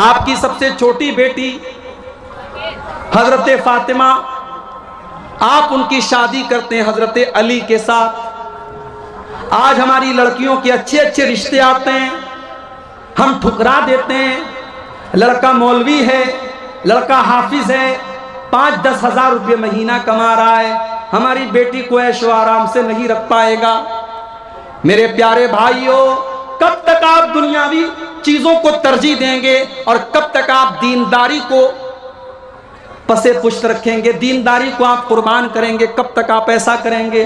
आपकी सबसे छोटी बेटी हजरत फातिमा, आप उनकी शादी करते हैं हजरत अली के साथ। आज हमारी लड़कियों के अच्छे अच्छे रिश्ते आते हैं, हम ठुकरा देते हैं। लड़का मौलवी है, लड़का हाफिज है, 5-10 हज़ार रुपये महीना कमा रहा है, हमारी बेटी को ऐशो आराम से नहीं रख पाएगा। मेरे प्यारे भाइयों, कब तक आप दुनियावी चीजों को तरजीह देंगे और कब तक आप दीनदारी को पसे पुष्ट रखेंगे, दीनदारी को आप कुर्बान करेंगे, कब तक आप ऐसा करेंगे?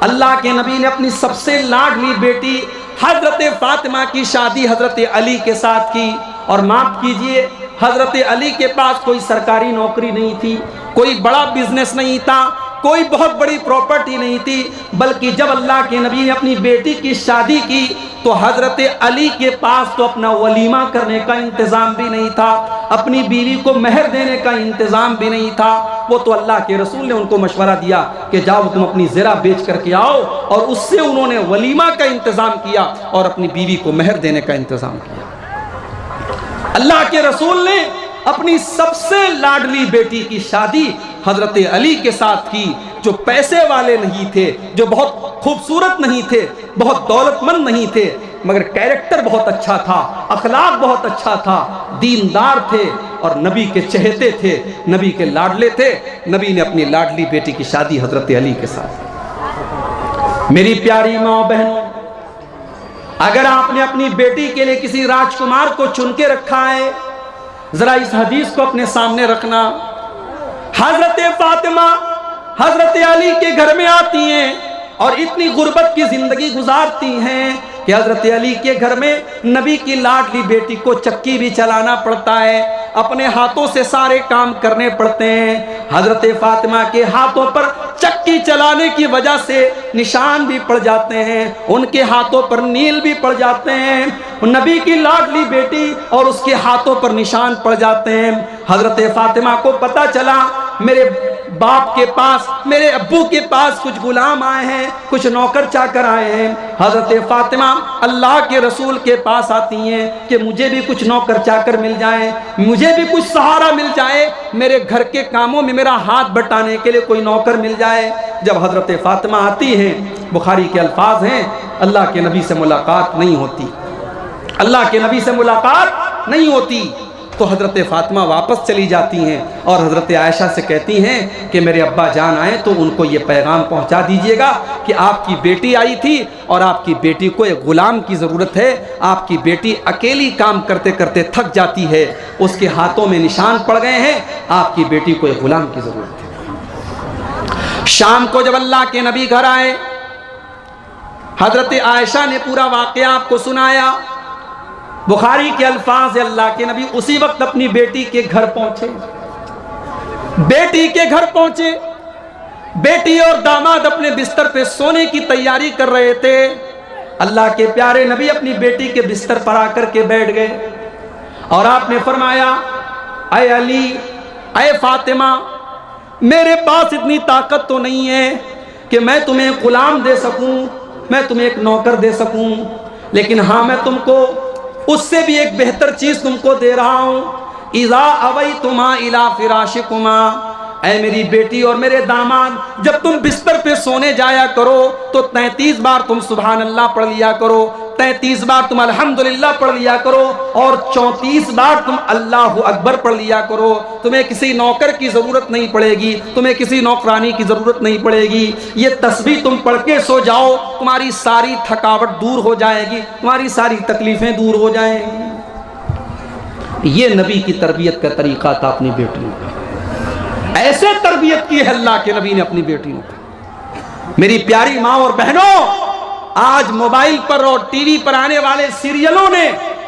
अल्लाह के नबी ने अपनी सबसे लाडली बेटी हजरत फातिमा की शादी हजरत अली के साथ की। और माफ कीजिए, हजरत अली के पास कोई सरकारी नौकरी नहीं थी, कोई बड़ा बिजनेस नहीं था, कोई बहुत बड़ी प्रॉपर्टी नहीं थी, बल्कि जब अल्लाह के नबी ने अपनी बेटी की शादी की तो हजरत अली के पास तो अपना वलीमा करने का इंतज़ाम भी नहीं था, अपनी बीवी को मेहर देने का इंतज़ाम भी नहीं था। वो तो अल्लाह के रसूल ने उनको मशवरा दिया कि जाओ तुम अपनी ज़रा बेच करके आओ, और उससे उन्होंने वलीमा का इंतज़ाम किया और अपनी बीवी को मेहर देने का इंतज़ाम किया। अल्लाह के रसूल ने अपनी सबसे लाडली बेटी की शादी हजरत अली के साथ की, जो पैसे वाले नहीं थे, जो बहुत खूबसूरत नहीं थे, बहुत दौलतमंद नहीं थे, मगर कैरेक्टर बहुत अच्छा था, अखलाक बहुत अच्छा था, दीनदार थे और नबी के चहेते थे, नबी के लाडले थे। नबी ने अपनी लाडली बेटी की शादी हजरत अली के साथ। मेरी प्यारी माँ बहनों, अगर आपने अपनी बेटी के लिए किसी राजकुमार को चुन के रखा है, जरा इस हदीस को अपने सामने रखना। हजरत फातिमा हजरत अली के घर में आती हैं और इतनी गुर्बत की जिंदगी गुजारती हैं कि हजरत अली के घर में नबी की लाडली बेटी को चक्की भी चलाना पड़ता है, अपने हाथों से सारे काम करने पड़ते हैं। हजरत फातिमा के हाथों पर चक्की चलाने की वजह से निशान भी पड़ जाते हैं, उनके हाथों पर नील भी पड़ जाते हैं। नबी की लाडली बेटी और उसके हाथों पर निशान पड़ जाते हैं। हजरत फातिमा को पता चला मेरे बाप के पास, मेरे अब्बू के पास कुछ गुलाम आए हैं, कुछ नौकर चाकर आए हैं। हजरत फातिमा अल्लाह के रसूल के पास आती हैं कि मुझे भी कुछ नौकर चाकर मिल जाए, मुझे भी कुछ सहारा मिल जाए, मेरे घर के कामों में मेरा हाथ बटाने के लिए कोई नौकर मिल जाए। जब हजरत फातिमा आती हैं, बुखारी के अल्फाज हैं, अल्लाह के नबी से मुलाकात नहीं होती, अल्लाह के नबी से मुलाकात नहीं होती। तो हजरत फातिमा वापस चली जाती हैं और हजरत आयशा से कहती हैं कि मेरे अब्बा जान आए तो उनको ये पैगाम पहुंचा दीजिएगा कि आपकी बेटी आई थी और आपकी बेटी को एक गुलाम की ज़रूरत है, आपकी बेटी अकेली काम करते करते थक जाती है, उसके हाथों में निशान पड़ गए हैं, आपकी बेटी को एक गुलाम की ज़रूरत है। शाम को जब अल्लाह के नबी घर आए, हजरत आयशा ने पूरा वाक़या आपको सुनाया। बुखारी के अल्फाज, अल्लाह के नबी उसी वक्त अपनी बेटी के घर पहुंचे। बेटी के घर पहुंचे, बेटी और दामाद अपने बिस्तर पे सोने की तैयारी कर रहे थे। अल्लाह के प्यारे नबी अपनी बेटी के बिस्तर पर आकर के बैठ गए और आपने फरमाया, ऐ अली, ऐ फातिमा, मेरे पास इतनी ताकत तो नहीं है कि मैं तुम्हें गुलाम दे सकूं, मैं तुम्हें एक नौकर दे सकूं, लेकिन हाँ, मैं तुमको उससे भी एक बेहतर चीज तुमको दे रहा हूं। इज़ा अवैतुमा इला फिराशिकुमा, ऐ मेरी बेटी और मेरे दामाद, जब तुम बिस्तर पे सोने जाया करो तो 33 बार तुम सुभान अल्लाह पढ़ लिया करो, 33 बार तुम अल्हम्दुलिल्लाह पढ़ लिया करो और 34 बार तुम अल्लाहु अकबर पढ़ लिया करो। तुम्हें किसी नौकर की ज़रूरत नहीं पड़ेगी, तुम्हें किसी नौकरानी की ज़रूरत नहीं पड़ेगी। ये तस्बीह तुम पढ़ के सो जाओ, तुम्हारी सारी थकावट दूर हो जाएगी, तुम्हारी सारी तकलीफ़ें दूर हो जाएंगी। ये नबी की तरबियत का तरीका था अपनी बेटियों का। ऐसे तरबियत की है अल्लाह के नबी ने अपनी बेटियों को। मेरी प्यारी माँ और बहनों, आज मोबाइल पर और टीवी पर आने वाले सीरियलों ने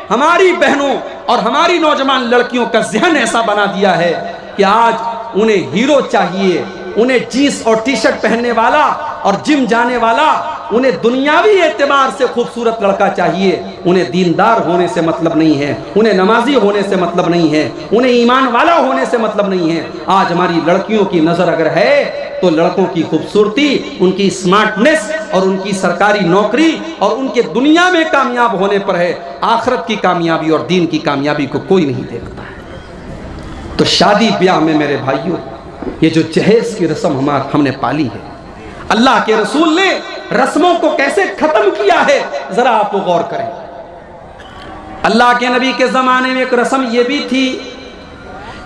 हमारी बहनों और हमारी नौजवान लड़कियों का ज़हन ऐसा बना दिया है कि आज उन्हें हीरो चाहिए, उन्हें जीन्स और टी शर्ट पहनने वाला और जिम जाने वाला, उन्हें दुनियावी एतबार से खूबसूरत लड़का चाहिए, उन्हें दीनदार होने से मतलब नहीं है, उन्हें नमाजी होने से मतलब नहीं है, उन्हें ईमान वाला होने से मतलब नहीं है। आज हमारी लड़कियों की नज़र अगर है तो लड़कों की खूबसूरती, उनकी स्मार्टनेस और उनकी सरकारी नौकरी और उनके दुनिया में कामयाब होने पर है। आखिरत की कामयाबी और दीन की कामयाबी को कोई नहीं देखता है। तो शादी ब्याह में मेरे भाइयों, ये जो जहेज की रस्म हमने पाली है, अल्लाह के रसूल ने रस्मों को कैसे खत्म किया है, जरा आप गौर करें। अल्लाह के नबी के जमाने में एक रस्म यह भी थी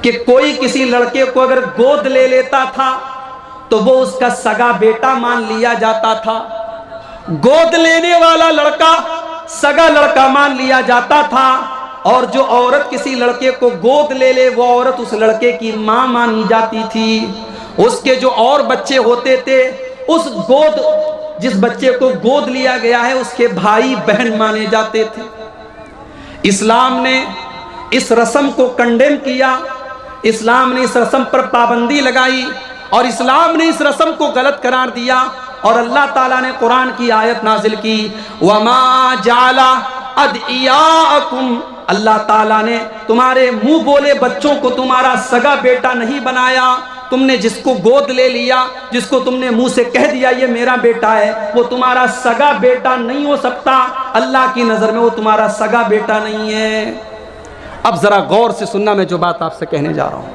कि कोई किसी लड़के को अगर गोद ले लेता था तो वो उसका सगा बेटा मान लिया जाता था। गोद लेने वाला लड़का सगा लड़का मान लिया जाता था, और जो औरत किसी लड़के को गोद ले वो औरत उस लड़के की मां मानी जाती थी। उसके जो और बच्चे होते थे, उस जिस बच्चे को गोद लिया गया है उसके भाई बहन माने जाते थे। इस्लाम ने इस रस्म को कंडेम किया, इस्लाम ने इस रस्म पर पाबंदी लगाई और इस्लाम ने इस रस्म को गलत करार दिया। और अल्लाह ताला ने कुरान की आयत नाजिल की, वमा जाला अदियाकुम, अल्लाह ताला ने तुम्हारे मुंह बोले बच्चों को तुम्हारा सगा बेटा नहीं बनाया। तुमने जिसको गोद ले लिया, जिसको तुमने मुंह से कह दिया ये मेरा बेटा है, वो तुम्हारा सगा बेटा नहीं हो सकता। अल्लाह की नजर में वो तुम्हारा सगा बेटा नहीं है। अब जरा गौर से सुनना, मैं जो बात आपसे कहने जा रहा हूं।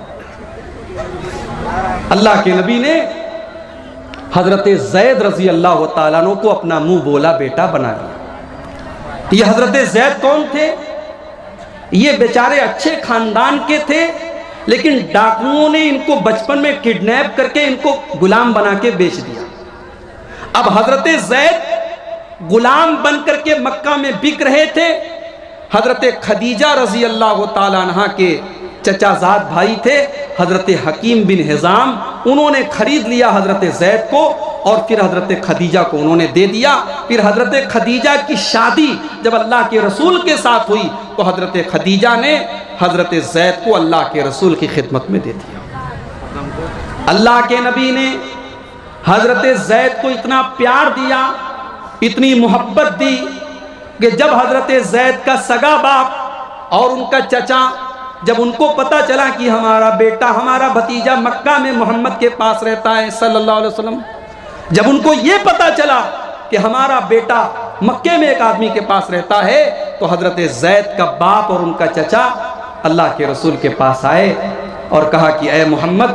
अल्लाह के नबी ने हजरत ज़ैद रजी अल्लाह तआला अन्हु को अपना मुंह बोला बेटा बना लिया। ये हजरत ज़ैद कौन थे? ये बेचारे अच्छे खानदान के थे, लेकिन डाकुओं ने इनको बचपन में किडनैप करके इनको गुलाम बना के बेच दिया। अब हजरत ज़ैद गुलाम बन करके मक्का में बिक रहे थे। हजरत खदीजा रजी अल्लाह तआला अन्हा के चचाजाद भाई थे हजरत हकीम बिन हिजाम, उन्होंने खरीद लिया हजरत ज़ैद को और फिर हजरत खदीजा को उन्होंने दे दिया। फिर हजरत खदीजा की शादी जब अल्लाह के रसूल के साथ हुई तो हजरत खदीजा ने हजरत ज़ैद को अल्लाह के रसूल की खिदमत में दे दिया। अल्लाह के नबी ने हजरत ज़ैद को इतना प्यार दिया, इतनी मोहब्बत दी कि जब हजरत ज़ैद का सगा बाप और उनका चचा, जब उनको पता चला कि हमारा बेटा, हमारा भतीजा मक्का में मोहम्मद के पास रहता है सल्लल्लाहु अलैहि वसल्लम, जब उनको ये पता चला कि हमारा बेटा मक्के में एक आदमी के पास रहता है, तो हजरत ज़ैद का बाप और उनका चचा अल्लाह के रसूल के पास आए और कहा कि ए मोहम्मद,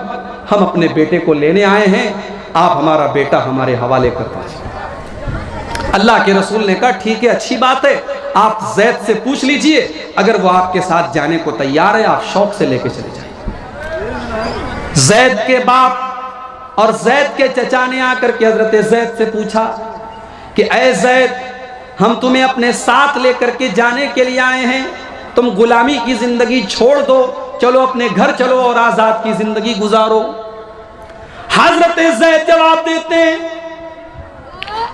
हम अपने बेटे को लेने आए हैं, आप हमारा बेटा हमारे हवाले कर दीजिए। अल्लाह के रसूल ने कहा ठीक है, अच्छी बात है, आप ज़ैद से पूछ लीजिए, अगर वो आपके साथ जाने को तैयार है आप शौक से लेके चले जाइए। ज़ैद के बाप और ज़ैद के चचा ने आकर के हजरत ज़ैद से पूछा कि ए ज़ैद, हम तुम्हें अपने साथ लेकर के जाने के लिए आए हैं, तुम गुलामी की जिंदगी छोड़ दो, चलो अपने घर चलो और आजाद की जिंदगी गुजारो। हजरत ज़ैद जवाब देते हैं,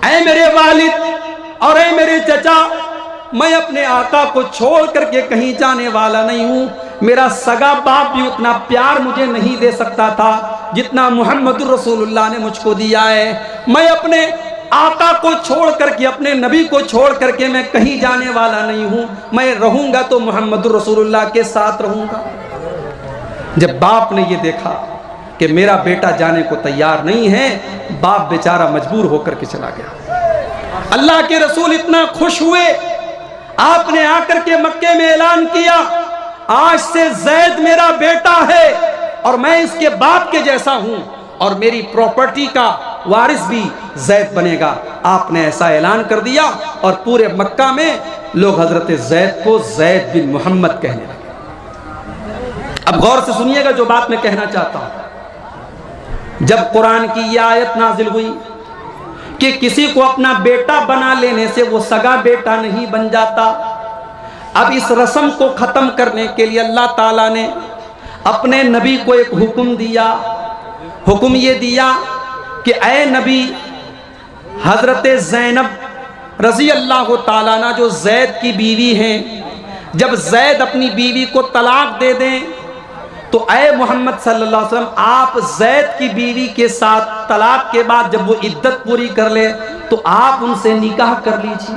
ऐ मेरे वालिद और ऐ मेरे चचा, मैं अपने आका को छोड़ करके कहीं जाने वाला नहीं हूं। मेरा सगा बाप भी उतना प्यार मुझे नहीं दे सकता था जितना मोहम्मद रसूलुल्लाह ने मुझको दिया है। मैं अपने आका को छोड़ करके, अपने नबी को छोड़ करके मैं कहीं जाने वाला नहीं हूं। मैं रहूंगा तो मोहम्मद रसूलुल्लाह के साथ रहूंगा। जब बाप ने ये देखा कि मेरा बेटा जाने को तैयार नहीं है, बाप बेचारा मजबूर होकर के चला गया। अल्लाह के रसूल इतना खुश हुए, आपने आकर के मक्के में ऐलान किया, आज से ज़ैद मेरा बेटा है और मैं इसके बाप के जैसा हूं और मेरी प्रॉपर्टी का वारिस भी ज़ैद बनेगा। आपने ऐसा ऐलान कर दिया और पूरे मक्का में लोग हजरत ज़ैद को ज़ैद बिन मोहम्मद कहने लगे। अब गौर से सुनिएगा जो बात मैं कहना चाहता हूं। जब कुरान की यह आयत नाजिल हुई कि किसी को अपना बेटा बना लेने से वो सगा बेटा नहीं बन जाता, अब इस रस्म को ख़त्म करने के लिए अल्लाह ताला ने अपने नबी को एक हुक्म दिया। हुक्म ये दिया कि ए नबी, हज़रत ज़ैनब रज़ी अल्लाह ताला अन्हा जो ज़ैद की बीवी हैं, जब ज़ैद अपनी बीवी को तलाक दे दें तो ए मोहम्मद सल्लल्लाहु अलैहि वसल्लम, आप ज़ैद की बीवी के साथ तलाक के बाद जब वो इद्दत पूरी कर ले तो आप उनसे निकाह कर लीजिए।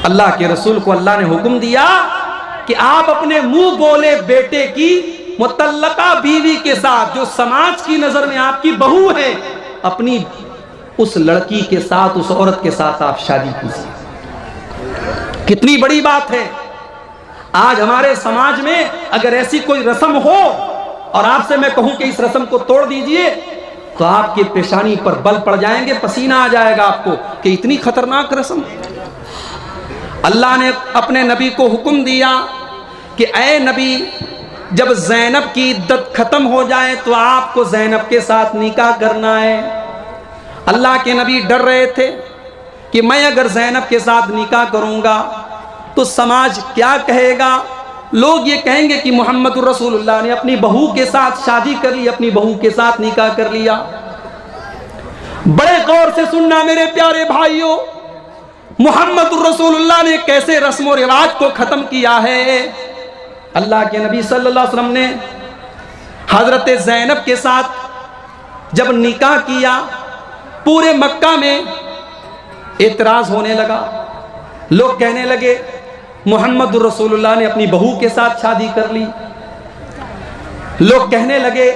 अल्लाह के रसूल को अल्लाह ने हुक्म दिया कि आप अपने मुंह बोले बेटे की मुतल्लका बीवी के साथ, जो समाज की नजर में आपकी बहू है, अपनी उस लड़की के साथ, उस औरत के साथ आप शादी कीजिए। कितनी बड़ी बात है। आज हमारे समाज में अगर ऐसी कोई रस्म हो और आपसे मैं कहूं कि इस रस्म को तोड़ दीजिए, तो आपके पेशानी पर बल पड़ जाएंगे, पसीना आ जाएगा आपको कि इतनी खतरनाक रस्म। अल्लाह ने अपने नबी को हुक्म दिया कि ऐ नबी, जब ज़ैनब की इद्दत खत्म हो जाए तो आपको ज़ैनब के साथ निकाह करना है। अल्लाह के नबी डर रहे थे कि मैं अगर ज़ैनब के साथ निकाह करूंगा तो समाज क्या कहेगा। लोग ये कहेंगे कि मोहम्मदुर रसूलुल्लाह ने अपनी बहू के साथ शादी कर ली, अपनी बहू के साथ निकाह कर लिया। बड़े गौर से सुनना मेरे प्यारे भाइयों, मोहम्मदुर रसूलुल्लाह ने कैसे रस्म रिवाज को खत्म किया है। अल्लाह के नबी सल्लल्लाहु अलैहि वसल्लम ने हजरत ज़ैनब के साथ जब निकाह किया, पूरे मक्का में एतराज होने लगा। लोग कहने लगे मोहम्मदुर रसूलुल्लाह ने अपनी बहू के साथ शादी कर ली। लोग कहने लगे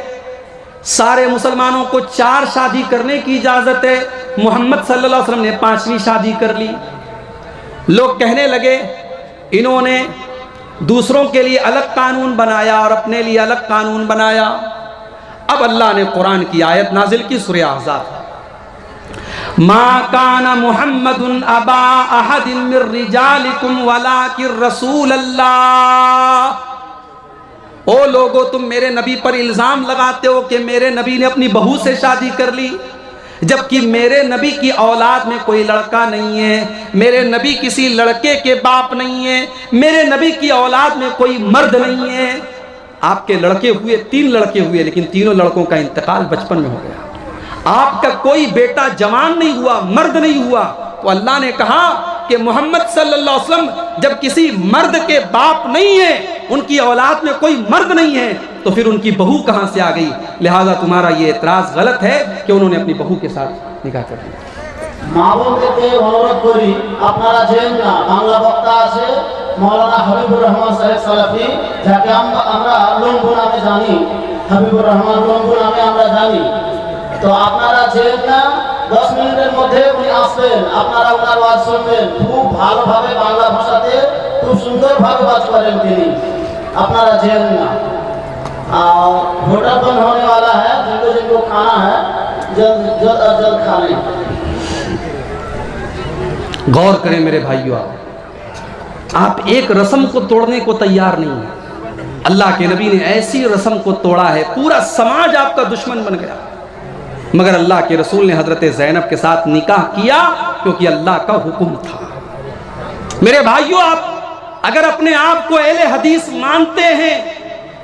सारे मुसलमानों को 4 शादी करने की इजाजत है, मोहम्मद सल्लल्लाहु अलैहि वसल्लम ने 5वीं शादी कर ली। लोग कहने लगे इन्होंने दूसरों के लिए अलग कानून बनाया और अपने लिए अलग कानून बनाया। अब अल्लाह ने कुरान की आयत नाजिल की, सूरह अहज़ाब, मा काना मुहम्मदुन अबा अहदिन मिर रिजालिकुम वलाकिर रसूल अल्लाह। ओ लोगो, तुम मेरे नबी पर इल्जाम लगाते हो कि मेरे नबी ने अपनी बहू से शादी कर ली, जबकि मेरे नबी की औलाद में कोई लड़का नहीं है, मेरे नबी किसी लड़के के बाप नहीं है, मेरे नबी की औलाद में कोई मर्द नहीं है। आपके लड़के हुए 3 लड़के हुए, लेकिन तीनों लड़कों का इंतकाल बचपन में हो गया। आपका कोई बेटा जवान नहीं हुआ, मर्द नहीं हुआ। तो अल्लाह ने कहा कि मोहम्मद सल्लल्लाहु अलैहि वसल्लम जब किसी मर्द के बाप नहीं है, उनकी औलाद में कोई मर्द नहीं है, तो फिर उनकी बहू कहां से आ गई। लिहाजा तुम्हारा ये एतराज गलत है कि उन्होंने अपनी बहू के साथ निकाह कर लिया। মা বোনদেরকে অনুরোধ করি, আপনারা যেন না, বাংলা বক্তা আছে মৌলানা হাবিবুর রহমান সাহেব সালাফি, যাকে আমরা লম্বু নামে জানি, হাবিবুর রহমান লম্বু নামে আমরা জানি। তো আপনারা যেন না, 10 মিনিটের মধ্যে উনি আসবেন, আপনারা ওনার ওয়াজ শুনবেন। খুব ভালোভাবে বাংলা ভাষাতে খুব সুন্দরভাবে ওয়াজ করেন তিনি, আপনারা যেন না। और होटल बंद होने वाला है, जिनको जिनको खाना है जल्द खा लें। गौर करें मेरे भाइयों, आप एक रस्म को तोड़ने को तैयार नहीं है। अल्लाह के नबी ने ऐसी रस्म को तोड़ा है, पूरा समाज आपका दुश्मन बन गया। मगर अल्लाह के रसूल ने हजरत ज़ैनब के साथ निकाह किया क्योंकि अल्लाह का हुक्म था। मेरे भाइयों, आप अगर अपने आप को अहले हदीस मानते हैं,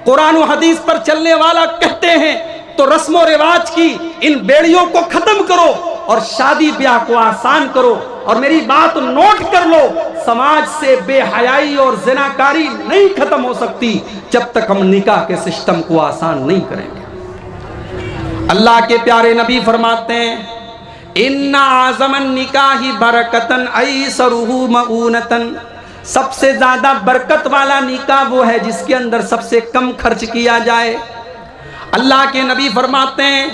कुरान और हदीस पर चलने वाला कहते हैं, तो रस्म और रिवाज की इन बेड़ियों को खत्म करो और शादी ब्याह को आसान करो। और मेरी बात नोट कर लो, समाज से बेहयाई और ज़िनाकारी नहीं खत्म हो सकती जब तक हम निकाह के सिस्टम को आसान नहीं करेंगे। अल्लाह के प्यारे नबी फरमाते हैं, इन्ना आज़मन निकाही बरकतन ऐसरुहु मऊनतन। सबसे ज्यादा बरकत वाला निकाह वो है जिसके अंदर सबसे कम खर्च किया जाए। अल्लाह के नबी फरमाते हैं,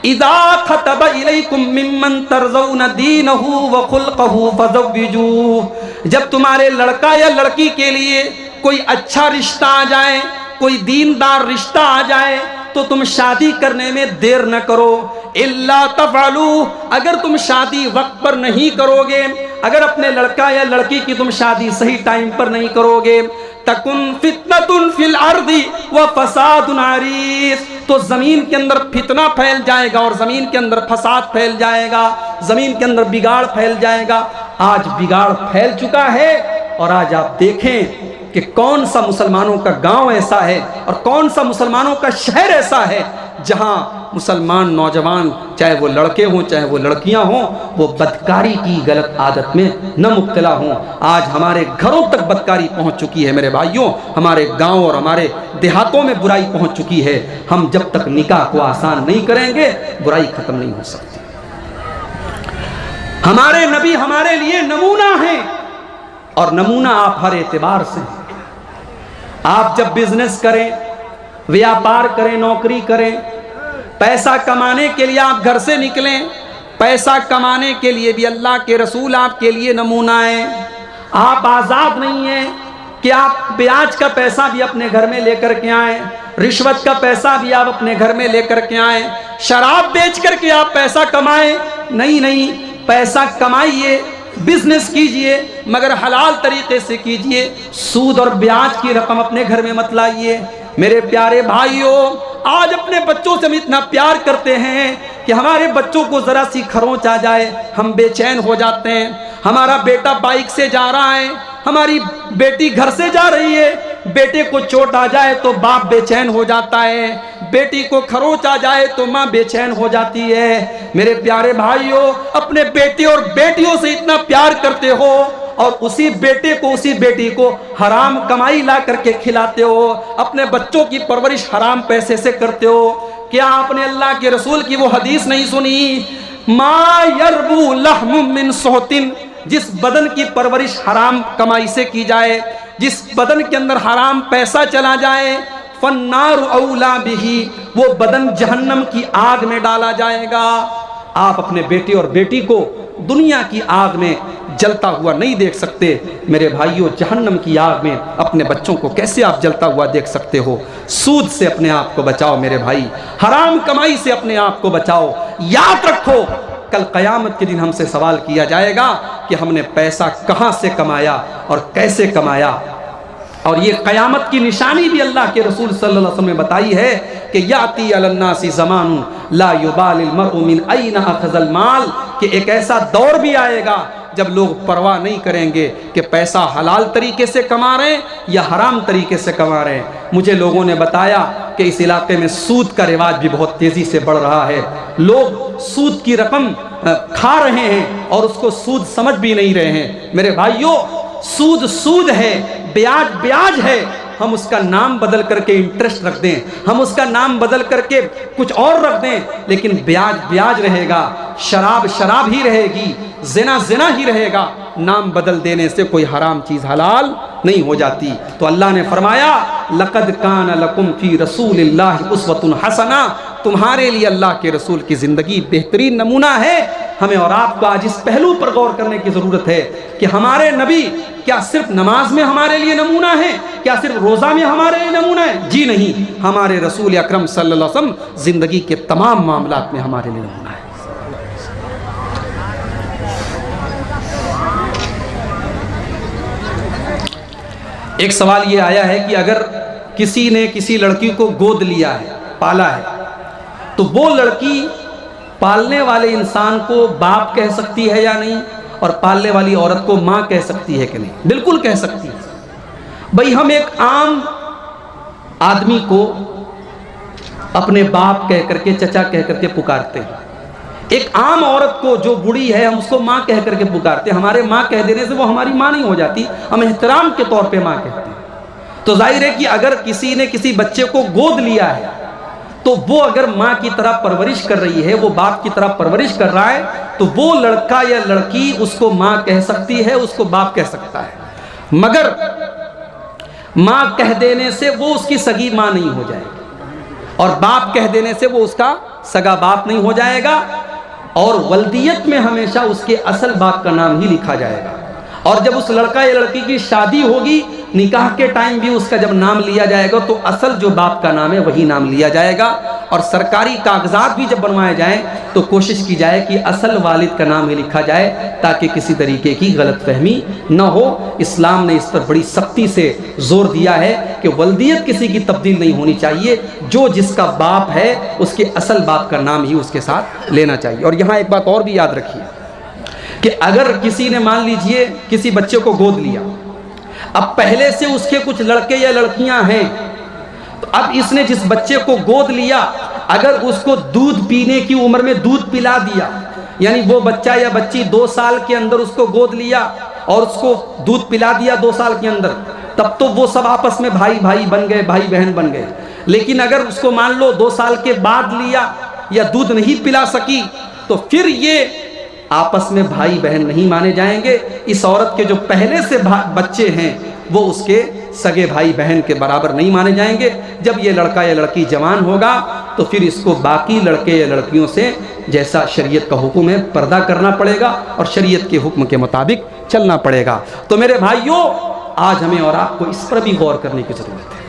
इज़ा खतब इलैकुम मिम्मन तरज़ौन दीनहु व खुल्क़हु फ़ज़व्विजूह। जब तुम्हारे लड़का या लड़की के लिए कोई अच्छा रिश्ता आ जाए, कोई दीनदार रिश्ता आ जाए, तो तुम शादी करने में देर न करो। इल्ला तफ़अलू, अगर तुम शादी वक्त पर नहीं करोगे, अगर अपने लड़का या लड़की की तुम शादी सही टाइम पर नहीं करोगे, तकुन फितनतुन फिल अर्दी व फसादुन अरीस, तो जमीन के अंदर फितना फैल जाएगा और जमीन के अंदर फसाद फैल जाएगा, जमीन के अंदर बिगाड़ फैल जाएगा। आज बिगाड़ फैल चुका है और आज आप देखें कि कौन सा मुसलमानों का गांव ऐसा है और कौन सा मुसलमानों का शहर ऐसा है जहां मुसलमान नौजवान, चाहे वो लड़के हों चाहे वो लड़कियां हों, वो बदकारी की गलत आदत में न मुब्तला हों। आज हमारे घरों तक बदकारी पहुंच चुकी है मेरे भाइयों, हमारे गांव और हमारे देहातों में बुराई पहुंच चुकी है। हम जब तक निकाह को आसान नहीं करेंगे, बुराई खत्म नहीं हो सकती। हमारे नबी हमारे लिए नमूना है और नमूना आप हर एतबार से। आप जब बिजनेस करें, व्यापार करें, नौकरी करें। पैसा कमाने के लिए आप घर से निकलें, पैसा कमाने के लिए भी अल्लाह के रसूल आपके लिए नमूना है। आप आज़ाद नहीं हैं कि आप ब्याज का पैसा भी अपने घर में लेकर के आएँ, रिश्वत का पैसा भी आप अपने घर में लेकर के आएँ, शराब बेच करके आप पैसा कमाएं। नहीं नहीं, पैसा कमाइए, बिजनेस कीजिए, मगर हलाल तरीके से कीजिए। सूद और ब्याज की रकम अपने घर में मत लाइए। मेरे प्यारे भाइयों, आज अपने बच्चों से हम इतना प्यार करते हैं कि हमारे बच्चों को जरा सी खरोंच आ जाए हम बेचैन हो जाते हैं। हमारा बेटा बाइक से जा रहा है, हमारी बेटी घर से जा रही है, बेटे को चोट आ जाए तो बाप बेचैन हो जाता है, बेटी को खरोंच आ जाए तो माँ बेचैन हो जाती है। मेरे प्यारे भाइयों, अपने बेटे और बेटियों से इतना प्यार करते हो और उसी बेटे को, उसी बेटी को हराम कमाई ला करके खिलाते हो, अपने बच्चों की परवरिश हराम पैसे से करते हो। क्या आपने अल्लाह के रसूल की वो हदीस नहीं सुनी, मा यरबू लहम मिन सोहतिन, जिस बदन की परवरिश हराम कमाई से की जाए, जिस बदन के अंदर हराम पैसा चला जाए, फन्नारु औला बिही, वो बदन जहन्नम की आग में डाला जाएगा। आप अपने बेटे और बेटी को दुनिया की आग में जलता हुआ नहीं देख सकते। मेरे भाइयों, जहन्नम की आग में अपने बच्चों को कैसे आप जलता हुआ देख सकते हो? सूद से अपने आप को बचाओ मेरे भाई, हराम कमाई से अपने आप को बचाओ। याद रखो, कल क़यामत के दिन हमसे सवाल किया जाएगा कि हमने पैसा कहाँ से कमाया और कैसे कमाया। और ये क़यामत की निशानी भी अल्लाह के रसूल सल्लल्लाहु अलैहि वसल्लम ने बताई है कि याती अलन्नासी ज़मानुन ला युबालिल मर्उ मिन अयना अख़ज़ल माल, कि एक ऐसा दौर भी आएगा जब लोग परवाह नहीं करेंगे कि पैसा हलाल तरीके से कमा रहे हैं या हराम तरीके से कमा रहे हैं। मुझे लोगों ने बताया कि इस इलाके में सूद का रिवाज भी बहुत तेज़ी से बढ़ रहा है। लोग सूद की रकम खा रहे हैं और उसको सूद समझ भी नहीं रहे हैं। मेरे भाइयों, सूद सूद है, ब्याज ब्याज है। हम उसका नाम बदल करके इंटरेस्ट रख दें, हम उसका नाम बदल करके कुछ और रख दें, लेकिन ब्याज ब्याज रहेगा, शराब शराब ही रहेगी, ज़िना ज़िना ही रहेगा। नाम बदल देने से कोई हराम चीज़ हलाल नहीं हो जाती। तो अल्लाह ने फरमाया, लक़द कान लकुम फ़ी रसूलिल्लाहि उस्वतुन हसना, तुम्हारे लिए अल्लाह के रसूल की ज़िंदगी बेहतरीन नमूना है। हमें और आपको आज इस पहलू पर गौर करने की ज़रूरत है कि हमारे नबी क्या सिर्फ नमाज में हमारे लिए नमूना है, क्या सिर्फ रोज़ा में हमारे लिए नमूना है? जी नहीं, हमारे रसूल अकरम सल्लल्लाहु अलैहि वसल्लम ज़िंदगी के तमाम मामलात में हमारे लिए नमूना है। एक सवाल ये आया है कि अगर किसी ने किसी लड़की को गोद लिया है, पाला है, तो वो लड़की पालने वाले इंसान को बाप कह सकती है या नहीं, और पालने वाली औरत को माँ कह सकती है कि नहीं? बिल्कुल कह सकती है। भाई, हम एक आम आदमी को अपने बाप कह करके, चचा कह करके पुकारते हैं। एक आम औरत को जो बूढ़ी है, हम उसको माँ कह करके पुकारते हैं। हमारे माँ कह देने से वो हमारी माँ नहीं हो जाती, हम एहतराम के तौर पे माँ कहते हैं। तो जाहिर है कि अगर किसी ने किसी बच्चे को गोद लिया है तो वो अगर माँ की तरह परवरिश कर रही है, वो बाप की तरह परवरिश कर रहा है, तो वो लड़का या लड़की उसको माँ कह सकती है, उसको बाप कह सकता है। मगर माँ कह देने से वो उसकी सगी माँ नहीं हो जाएगी, और बाप कह देने से वो उसका सगा बाप नहीं हो जाएगा। और वल्दियत में हमेशा उसके असल बाप का नाम ही लिखा जाएगा। और जब उस लड़का या लड़की की शादी होगी, निकाह के टाइम भी उसका जब नाम लिया जाएगा तो असल जो बाप का नाम है वही नाम लिया जाएगा। और सरकारी कागजात भी जब बनवाए जाएं तो कोशिश की जाए कि असल वालिद का नाम ही लिखा जाए, ताकि किसी तरीके की गलतफहमी न हो। इस्लाम ने इस पर बड़ी सख्ती से जोर दिया है कि वल्दियत किसी की तब्दील नहीं होनी चाहिए, जो जिसका बाप है उसके असल बाप का नाम ही उसके साथ लेना चाहिए। और यहाँ एक बात और भी याद रखिए कि अगर किसी ने, मान लीजिए, किसी बच्चे को गोद लिया, अब पहले से उसके कुछ लड़के या लड़कियां हैं, तो अब इसने जिस बच्चे को गोद लिया, अगर उसको दूध पीने की उम्र में दूध पिला दिया, यानी वो बच्चा या बच्ची 2 साल के अंदर उसको गोद लिया और उसको दूध पिला दिया 2 साल के अंदर, तब तो वो सब आपस में भाई भाई बन गए, भाई बहन बन गए। लेकिन अगर उसको मान लो 2 साल के बाद लिया या दूध नहीं पिला सकी, तो फिर ये आपस में भाई बहन नहीं माने जाएंगे। इस औरत के जो पहले से बच्चे हैं वो उसके सगे भाई बहन के बराबर नहीं माने जाएंगे। जब ये लड़का या लड़की जवान होगा तो फिर इसको बाकी लड़के या लड़कियों से जैसा शरीयत का हुक्म है पर्दा करना पड़ेगा और शरीयत के हुक्म के मुताबिक चलना पड़ेगा। तो मेरे भाइयों, आज हमें और आपको इस पर भी गौर करने की ज़रूरत है।